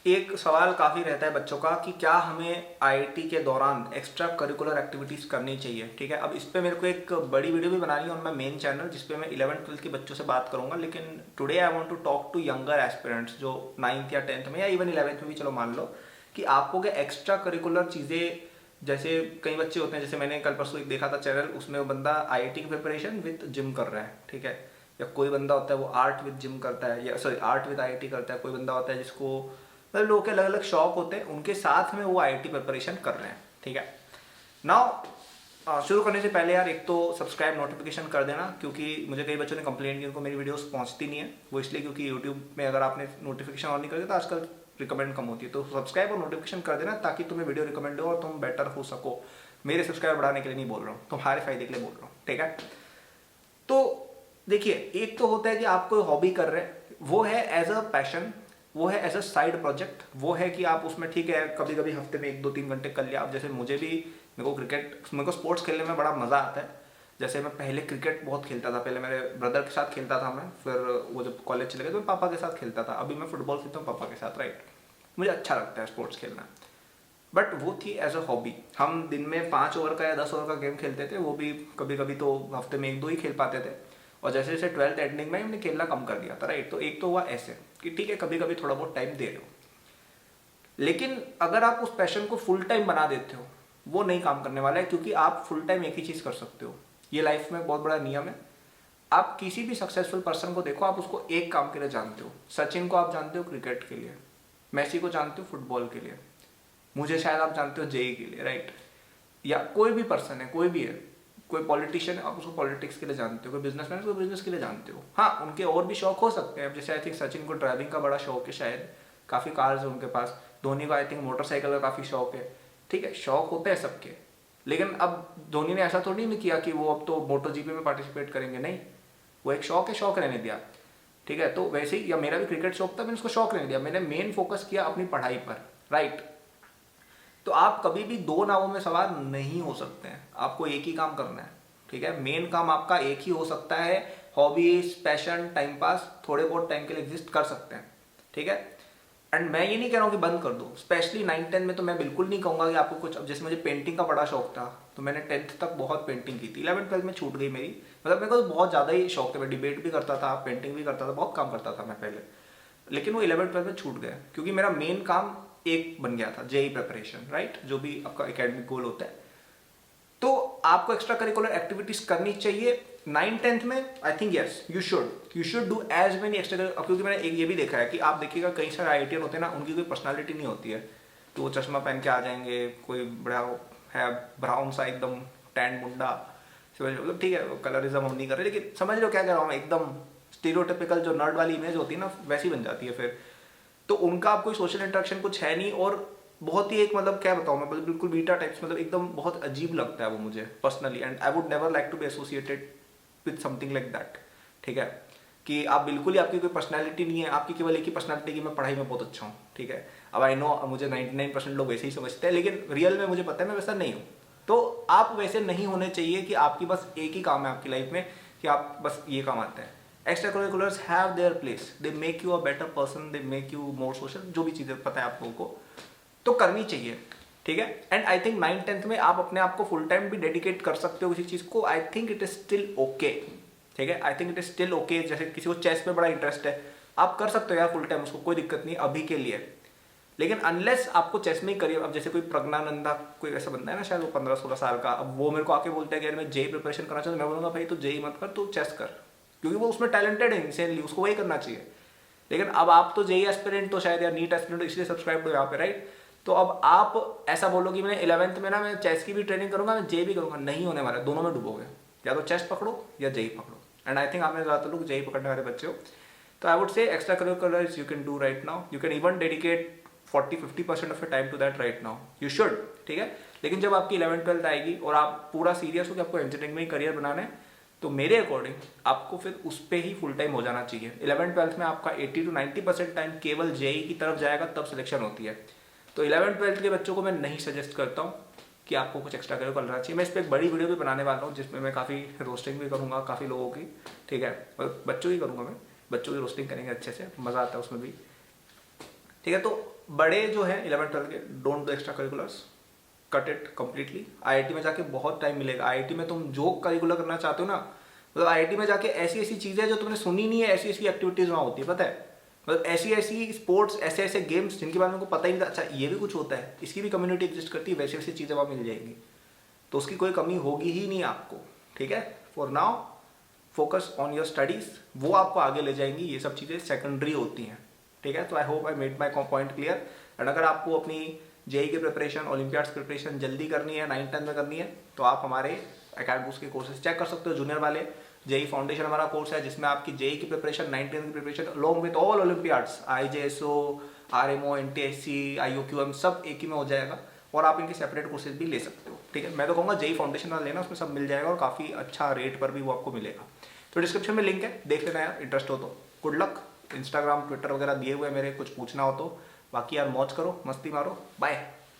एक सवाल काफ़ी रहता है बच्चों का कि क्या हमें आईआईटी के दौरान एक्स्ट्रा करिकुलर एक्टिविटीज़ करनी चाहिए। ठीक है, अब इस पे मेरे को एक बड़ी वीडियो भी बनानी है ऑन माई मेन चैनल जिसपे मैं 11th-12th के बच्चों से बात करूंगा। लेकिन today I want to talk to younger aspirants जो 9th या 10th में या इवन 11th में भी चलो मान लो कि आपको क्या एक्स्ट्रा करिकुलर चीज़ें, जैसे कई बच्चे होते हैं, जैसे मैंने कल परसों एक देखा था चैनल, उसमें वो बंदा आईआईटी की प्रिपरेशन विद जिम कर रहा है। ठीक है, या कोई बंदा होता है वो आर्ट विद जिम करता है, या सॉरी आर्ट विद आईआईटी करता है। कोई बंदा होता है जिसको मतलब लोगों के अलग अलग शौक होते हैं, उनके साथ में वो आईआईटी प्रिपरेशन कर रहे हैं। ठीक है, नाउ शुरू करने से पहले यार एक तो सब्सक्राइब नोटिफिकेशन कर देना, क्योंकि मुझे कई बच्चों ने कंप्लेंट की उनको मेरी वीडियोस पहुंचती नहीं है। वो इसलिए क्योंकि यूट्यूब में अगर आपने नोटिफिकेशन ऑन नहीं कर दिया तो आजकल रिकमेंड कम होती है। तो सब्सक्राइब और नोटिफिकेशन कर देना ताकि तुम्हें वीडियो रिकमेंड हो और तुम बेटर हो सको। मेरे सब्सक्राइब बढ़ाने के लिए नहीं बोल रहा हूँ, तुम्हारे फायदे के लिए बोल रहा हूँ। ठीक है, तो देखिए, एक तो होता है कि आप कोई हॉबी कर रहे हैं, वो है एज अ पैशन, वो है एज अ साइड प्रोजेक्ट, वो है कि आप उसमें ठीक है कभी कभी हफ्ते में 1-2-3 घंटे कर लिया। आप जैसे मुझे भी, मेरे को स्पोर्ट्स खेलने में बड़ा मजा आता है। जैसे मैं पहले क्रिकेट बहुत खेलता था, पहले मेरे ब्रदर के साथ खेलता था मैं, फिर वो जब कॉलेज चले गए तो मैं पापा के साथ खेलता था। अभी मैं फुटबॉल खेलता हूँ पापा के साथ, राइट। मुझे अच्छा लगता है स्पोर्ट्स खेलना, बट वो थी एज अ हॉबी। हम दिन में 5 ओवर का या 10 ओवर का गेम खेलते थे, वो भी कभी कभी तो हफ्ते में 1-2 ही खेल पाते थे। और जैसे जैसे 12th एंडिंग में हमने खेलना कम कर दिया था, राइट। तो एक तो हुआ ऐसे कि ठीक है कभी कभी थोड़ा बहुत टाइम दे रहे हो, लेकिन अगर आप उस पैशन को फुल टाइम बना देते हो वो नहीं काम करने वाला है। क्योंकि आप फुल टाइम एक ही चीज़ कर सकते हो, ये लाइफ में बहुत बड़ा नियम है। आप किसी भी सक्सेसफुल पर्सन को देखो, आप उसको एक काम के लिए जानते हो। सचिन को आप जानते हो क्रिकेट के लिए, मेसी को जानते हो फुटबॉल के लिए, मुझे शायद आप जानते हो जेई के लिए, राइट। या कोई भी पर्सन है, कोई भी है, कोई पॉलिटिशियन है, आप उसको पॉलिटिक्स के लिए जानते हो, कोई बिजनेसमैन है उसको बिजनेस के लिए जानते हो। हाँ, उनके और भी शौक हो सकते हैं। अब जैसे आई थिंक सचिन को ड्राइविंग का बड़ा शौक है, शायद काफ़ी कार्स है उनके पास। धोनी को आई थिंक मोटरसाइकिल का काफ़ी शौक है। ठीक है, शौक होते हैं सबके। लेकिन अब धोनी ने ऐसा थोड़ी नहीं किया कि वो अब तो मोटो जीपी में पार्टिसिपेट करेंगे, नहीं। वो एक शौक है, शौक रहने दिया। ठीक है, तो वैसे ही या मेरा भी क्रिकेट शौक था, मैंने उसको शौक रहने दिया। मैंने मेन फोकस किया अपनी पढ़ाई पर, राइट। तो आप कभी भी 2 नावों में सवार नहीं हो सकते हैं, आपको एक ही काम करना है। ठीक है, मेन काम आपका एक ही हो सकता है। हॉबीज, पैशन, टाइम पास थोड़े बहुत टाइम के लिए एग्जिस्ट कर सकते हैं। ठीक है, एंड मैं ये नहीं कह रहा हूँ कि बंद कर दो। स्पेशली 9th-10th में तो मैं बिल्कुल नहीं कहूँगा कि आपको कुछ, अब जैसे मुझे पेंटिंग का बड़ा शौक था तो मैंने 10th तक बहुत पेंटिंग की थी। 11th-12th में छूट गई मेरी, मतलब मेरे को तो बहुत ज़्यादा ही शौक था। मैं डिबेट भी करता था, पेंटिंग भी करता था, बहुत काम करता था मैं पहले। लेकिन वो 11th-12th में छूट गया क्योंकि मेरा मेन काम एक बन गया था, जेई प्रिपरेशन, राइट, जो भी आपका एकेडमिक गोल होता है। तो आपको एक्स्ट्रा करिकुलर एक्टिविटीज करनी चाहिए 9th-10th में। I think yes, you should do as many extra. क्योंकि मैंने एक ये भी देखा है कि आप देखिएगा कई सारे आईआईटीएन होते हैं ना, उनकी कोई पर्सनालिटी नहीं होती है। तो वो चश्मा पहन के आ जाएंगे, कोई बड़ा है ब्राउन सा एकदम टैन मुंडा, मतलब ठीक है कलरिज्म हम नहीं कर रहे, लेकिन समझ लो क्या कह रहा हूँ मैं, एकदम स्टीरियोटिपिकल जो नर्ड वाली इमेज होती है ना, वैसी बन जाती है फिर। तो उनका आप कोई सोशल इंटरेक्शन कुछ है नहीं, और बहुत ही एक मतलब क्या बताऊँ मैं, बिल्कुल बीटा टाइप्स, मतलब एकदम बहुत अजीब लगता है वो मुझे personally. And I would never like to be associated with something like that. ठीक है, कि आप बिल्कुल ही, आपकी कोई पर्सनैलिटी नहीं है, आपकी केवल एक ही पर्सनैलिटी कि मैं पढ़ाई में बहुत अच्छा हूँ। ठीक है, अब आई नो मुझे 99% लोग वैसे ही समझते हैं, लेकिन रियल में मुझे पता है मैं वैसा नहीं हूँ। तो आप वैसे नहीं होने चाहिए कि आपकी बस एक ही काम है आपकी लाइफ में, कि आप बस ये काम आते हैं। Extra curriculars have their place, they make you a better person, they make you more social, जो भी चीज़ें पता है आप लोगों को, तो करनी चाहिए। ठीक है, एंड आई थिंक 9th-10th में आप अपने आप को फुल टाइम भी डेडिकेट कर सकते हो किसी चीज़ को। I think it is still okay. ठीक है, I think it is still okay. जैसे किसी को चेस में बड़ा इंटरेस्ट है, आप कर सकते हो यार फुल टाइम, उसको कोई दिक्कत नहीं अभी के लिए। लेकिन अनलेस आपको चेस में ही करियर, अब जैसे कोई प्रज्ञानंदा कोई ऐसा बंदा है ना, शायद वो 15-16 साल का, अब वो मेरे को आके बोलता है कि यार मैं जेई प्रिपरेशन करना चाहता हूँ, मैं बोलूँगा भाई तो जेई मत कर, तो चेस कर, क्योंकि वो उसमें टैलेंटेड है इंसेनली, उसको वही करना चाहिए। लेकिन अब आप तो जेई एस्पिरेंट, तो शायद यार नीट एस्पिरेंट, इसलिए सब्सक्राइब हो यहाँ पे, राइट। तो अब आप ऐसा बोलो कि मैंने 11th में ना मैं चेस की भी ट्रेनिंग करूंगा, मैं जेई भी करूंगा, नहीं होने वाला, दोनों में डूबोगे। या तो चेस पकड़ो या जेई पकड़ो। एंड आई थिंक आप में ज़्यादातर लोग जेई पकड़ने वाले बच्चे हो। तो I would say extra curriculars you can do right now, you can even dedicate 40-50% of your time to that right now, you should. ठीक है, लेकिन जब आपकी 11th-12th आएगी और आप पूरा सीरियस हो कि आपको इंजीनियरिंग में ही करियर बनाना है, तो मेरे अकॉर्डिंग आपको फिर उस पर ही फुल टाइम हो जाना चाहिए। 11th-12th में आपका 80-90% टाइम केवल जेई की तरफ जाएगा, तब सिलेक्शन होती है। तो 11th-12th के बच्चों को मैं नहीं सजेस्ट करता हूँ कि आपको कुछ एक्स्ट्रा करिकुलर करना चाहिए। मैं इस पर एक बड़ी वीडियो भी बनाने वाला हूँ जिसमें मैं काफ़ी रोस्टिंग भी करूँगा काफ़ी लोगों की। ठीक है, और बच्चों की करूँगा, मैं बच्चों की रोस्टिंग करेंगे अच्छे से, मज़ा आता है उसमें भी। ठीक है। तो बड़े जो है 11th-12th के, don't do extra curriculars, cut it completely. IIT में जाके बहुत टाइम मिलेगा। आईआईटी में तुम जो करिकुलर करना चाहते हो ना, मतलब आईआईटी में जाके ऐसी ऐसी चीज़ें जो तुमने सुनी नहीं है, ऐसी ऐसी एक्टिविटीज़ वहाँ होती है, पता है। मतलब ऐसी ऐसी स्पोर्ट्स, ऐसे ऐसे गेम्स जिनके बारे में उनको पता ही नहीं था, अच्छा ये भी कुछ होता है, इसकी भी कम्युनिटी एग्जिस्ट करती है, वैसी वैसी चीज़ें वहाँ मिल जाएंगी। तो उसकी कोई कमी होगी ही नहीं आपको, ठीक है। For now focus on your studies, वो आपको आगे ले जाएंगी, ये सब चीज़ें सेकेंडरी होती हैं, ठीक है। तो I hope I made my point clear. And अगर आपको अपनी जेई की प्रिपरेशन, ओलंपियाड्स की प्रिपरेशन जल्दी करनी है, 9th-10th में करनी है, तो आप हमारे एकेडमी के कोर्सेज चेक कर सकते हो, जूनियर वाले। जेई फाउंडेशन हमारा कोर्स है जिसमें आपकी जेई की प्रिपरेशन, 9th-10th की preparation along with all Olympiads, IJSO, RMO, NTSC, IOQM सब एक ही में हो जाएगा। और आप इनके सेपरेट कोर्सेज भी ले सकते हो, ठीक है। मैं तो कहूँगा जेई फाउंडेशन वाला लेना, उसमें सब मिल जाएगा और काफ़ी अच्छा रेट पर भी वो आपको मिलेगा। तो डिस्क्रिप्शन में लिंक है, देख लेना यार, इंटरेस्ट हो तो। Good luck. इंस्टाग्राम, ट्विटर वगैरह दिए हुए मेरे, कुछ पूछना हो तो। बाकी यार मौज करो, मस्ती मारो, बाय।